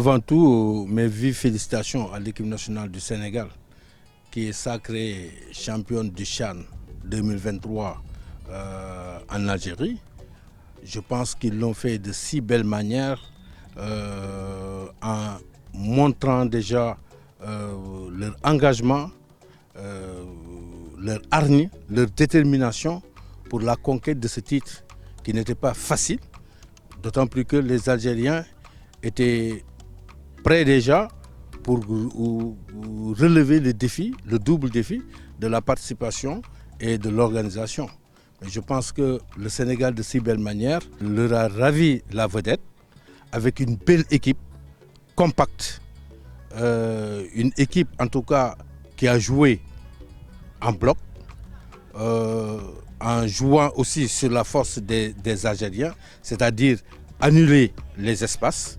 Avant tout, mes vives félicitations à l'équipe nationale du Sénégal qui est sacrée championne du CHAN 2023 en Algérie. Je pense qu'ils l'ont fait de si belle manière en montrant déjà leur engagement, leur hargne, leur détermination pour la conquête de ce titre qui n'était pas facile, d'autant plus que les Algériens étaient prêts déjà pour relever le défi, le double défi de la participation et de l'organisation. Mais je pense que le Sénégal, de si belle manière, leur a ravi la vedette avec une belle équipe, compacte, une équipe en tout cas qui a joué en bloc, en jouant aussi sur la force des Algériens, c'est-à-dire annuler les espaces,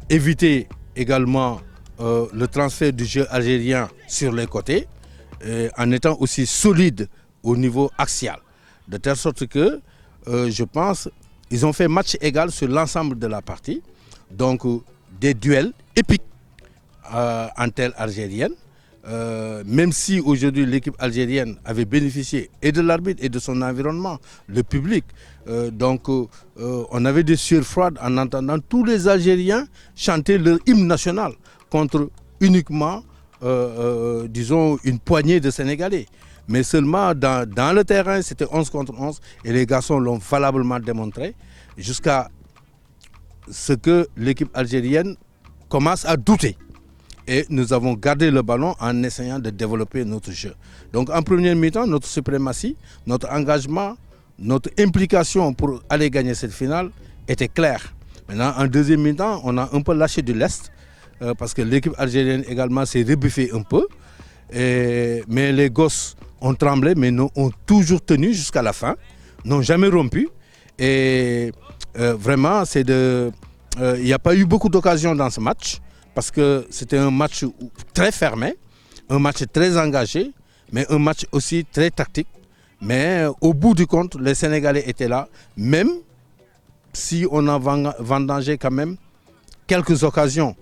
éviter également le transfert du jeu algérien sur les côtés, en étant aussi solide au niveau axial. De telle sorte que je pense qu'ils ont fait match égal sur l'ensemble de la partie. Donc des duels épiques en terre algérienne. Même si aujourd'hui l'équipe algérienne avait bénéficié et de l'arbitre et de son environnement, le public. On avait des sueurs froides en entendant tous les Algériens chanter leur hymne national contre uniquement, disons, une poignée de Sénégalais. Mais seulement dans le terrain, c'était 11 contre 11 et les garçons l'ont valablement démontré jusqu'à ce que l'équipe algérienne commence à douter. Et nous avons gardé le ballon en essayant de développer notre jeu. Donc en première mi-temps, notre suprématie, notre engagement, notre implication pour aller gagner cette finale était claire. Maintenant, en deuxième mi-temps, on a un peu lâché de l'Est parce que l'équipe algérienne également s'est rebuffée un peu. Mais les gosses ont tremblé, mais ont toujours tenu jusqu'à la fin, n'ont jamais rompu. Et vraiment, il n'y a pas eu beaucoup d'occasions dans ce match. Parce que c'était un match très fermé, un match très engagé, mais un match aussi très tactique. Mais au bout du compte, les Sénégalais étaient là, même si on a vendangé quand même quelques occasions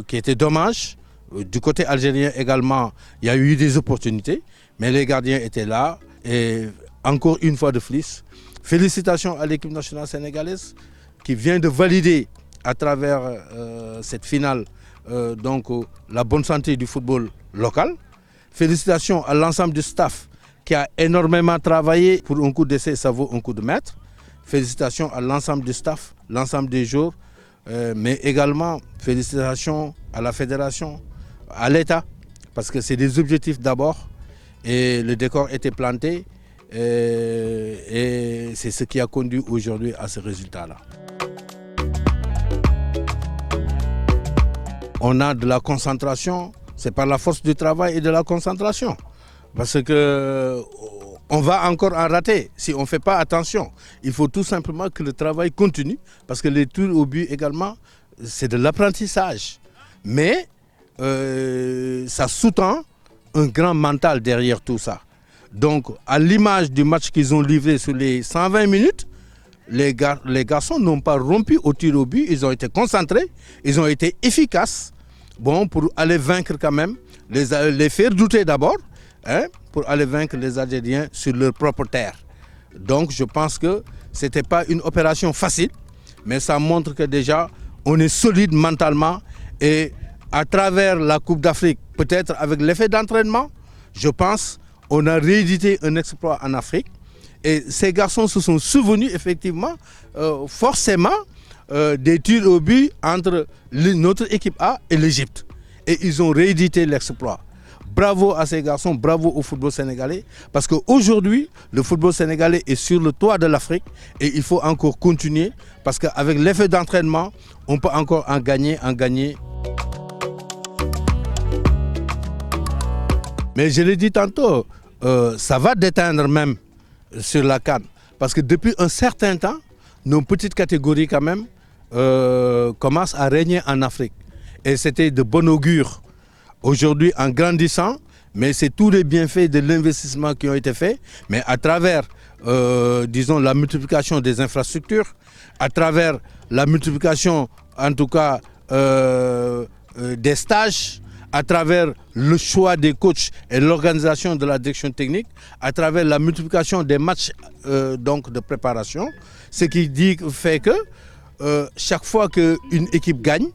qui étaient dommages. Du côté algérien également, il y a eu des opportunités, mais les gardiens étaient là. Et encore une fois de plus, félicitations à l'équipe nationale sénégalaise qui vient de valider à travers cette finale la bonne santé du football local. Félicitations à l'ensemble du staff qui a énormément travaillé. Pour un coup d'essai, ça vaut un coup de maître. Félicitations à l'ensemble du staff, l'ensemble des joueurs, mais également félicitations à la fédération, à l'État, parce que c'est des objectifs d'abord et le décor était planté et c'est ce qui a conduit aujourd'hui à ce résultat-là. On a de la concentration, c'est par la force du travail et de la concentration. Parce qu'on va encore en rater si on ne fait pas attention. Il faut tout simplement que le travail continue, parce que les tirs au but également, c'est de l'apprentissage. Mais ça sous-tend un grand mental derrière tout ça. Donc, à l'image du match qu'ils ont livré sur les 120 minutes, les garçons n'ont pas rompu au tir au but, ils ont été concentrés, ils ont été efficaces. Bon, pour aller vaincre quand même, les faire douter d'abord, pour aller vaincre les Algériens sur leur propre terre. Donc je pense que ce n'était pas une opération facile, mais ça montre que déjà on est solide mentalement et à travers la Coupe d'Afrique, peut-être avec l'effet d'entraînement, je pense on a réédité un exploit en Afrique et ces garçons se sont souvenus effectivement forcément des tirs au but entre notre équipe A et l'Égypte. Et ils ont réédité l'exploit. Bravo à ces garçons, bravo au football sénégalais, parce qu'aujourd'hui, le football sénégalais est sur le toit de l'Afrique et il faut encore continuer, parce qu'avec l'effet d'entraînement, on peut encore en gagner. Mais je l'ai dit tantôt, ça va déteindre même sur la CAN, parce que depuis un certain temps, nos petites catégories quand même commencent à régner en Afrique. Et c'était de bon augure. Aujourd'hui, en grandissant, mais c'est tous les bienfaits de l'investissement qui ont été faits, mais à travers, disons, la multiplication des infrastructures, à travers la multiplication, en tout cas, des stages, à travers le choix des coachs et l'organisation de la direction technique, à travers la multiplication des matchs donc de préparation, ce qui fait que chaque fois qu'une équipe gagne,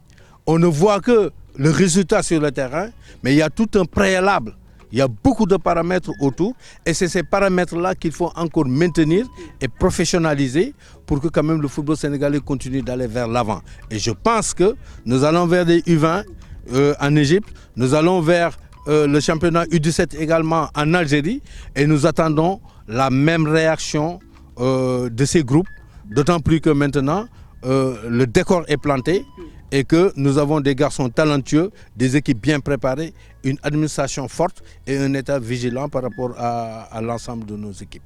on ne voit que le résultat sur le terrain, mais il y a tout un préalable. Il y a beaucoup de paramètres autour et c'est ces paramètres-là qu'il faut encore maintenir et professionnaliser pour que quand même le football sénégalais continue d'aller vers l'avant. Et je pense que nous allons vers des U20 en Égypte, nous allons vers le championnat U17 également en Algérie et nous attendons la même réaction de ces groupes, d'autant plus que maintenant le décor est planté et que nous avons des garçons talentueux, des équipes bien préparées, une administration forte et un État vigilant par rapport à l'ensemble de nos équipes.